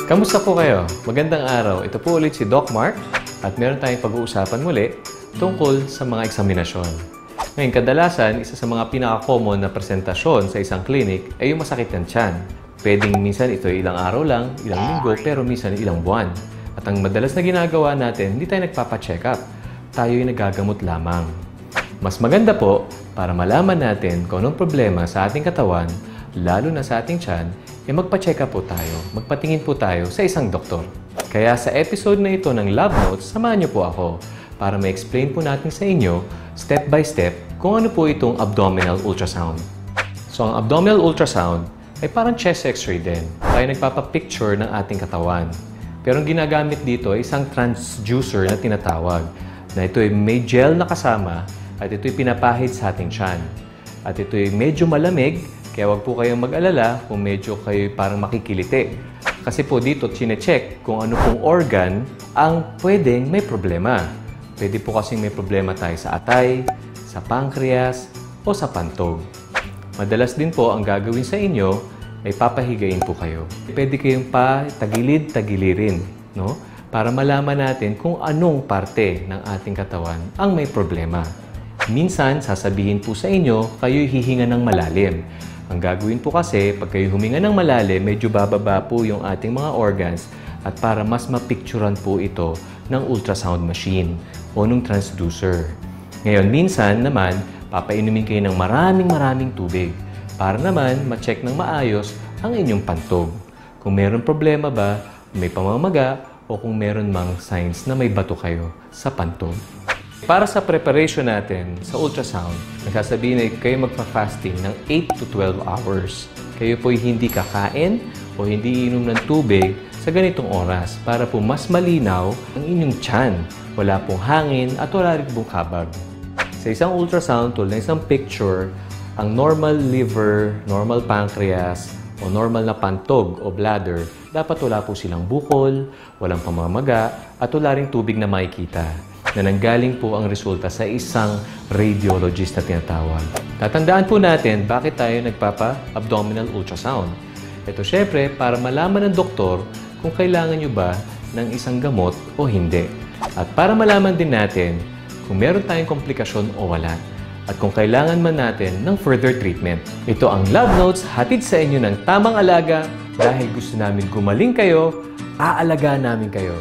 Kamusta po kayo? Magandang araw. Ito po ulit si Doc Mark at meron tayong pag-uusapan muli tungkol sa mga eksaminasyon. Ngayon, kadalasan, isa sa mga pinaka-common na presentasyon sa isang clinic ay yung masakit ng tiyan. Pwedeng minsan ito ay ilang araw lang, ilang linggo, pero minsan ilang buwan. At ang madalas na ginagawa natin, hindi tayo nagpapa-check up. Tayo ay nagagamot lamang. Mas maganda po, para malaman natin kung anong problema sa ating katawan, lalo na sa ating tiyan, magpa-check up po tayo, magpatingin po tayo sa isang doktor. Kaya sa episode na ito ng Lab Notes, samahan niyo po ako para ma-explain po natin sa inyo, step by step, kung ano po itong abdominal ultrasound. So, ang abdominal ultrasound ay parang chest x-ray din. Tayo nagpapapicture ng ating katawan. Pero ang ginagamit dito ay isang transducer na tinatawag, na ito ay may gel na kasama at ito ay pinapahid sa ating tiyan. At ito ay medyo malamig, kaya wag po kayong mag-alala kung medyo kayo parang makikiliti. Kasi po dito, chine-check kung ano pong organ ang pwedeng may problema. Pwede po kasing may problema tayo sa atay, sa pancreas, o sa pantog. Madalas din po ang gagawin sa inyo ay papahigain po kayo. Pwede kayong tagilid-tagilirin, no? Para malaman natin kung anong parte ng ating katawan ang may problema. Minsan, sasabihin po sa inyo, kayo'y hihinga ng malalim. Ang gagawin po kasi, pag kayo huminga ng malalim, medyo bababa po yung ating mga organs at para mas mapicturan po ito ng ultrasound machine o ng transducer. Ngayon, minsan naman, papainumin kayo ng maraming tubig para naman ma-check ng maayos ang inyong pantog. Kung meron problema ba, may pamamaga o kung meron mang signs na may bato kayo sa pantog. Para sa preparation natin sa ultrasound, nagsasabihin na kayo magpa-fasting ng 8 to 12 hours. Kayo po'y hindi kakain o hindi inom ng tubig sa ganitong oras para po mas malinaw ang inyong tiyan. Wala pong hangin at wala rin pong kabag. Sa isang ultrasound tool na isang picture, ang normal liver, normal pancreas, o normal na pantog o bladder, dapat wala po silang bukol, walang pamamaga, at wala ring tubig na makikita, na nanggaling po ang resulta sa isang radiologist na tinatawag. Tatandaan po natin bakit tayo nagpapa-abdominal ultrasound. Ito syempre para malaman ng doktor kung kailangan nyo ba ng isang gamot o hindi. At para malaman din natin kung meron tayong komplikasyon o wala. At kung kailangan man natin ng further treatment. Ito ang Lab Notes, hatid sa inyo ng tamang alaga dahil gusto namin gumaling kayo, aalagaan namin kayo.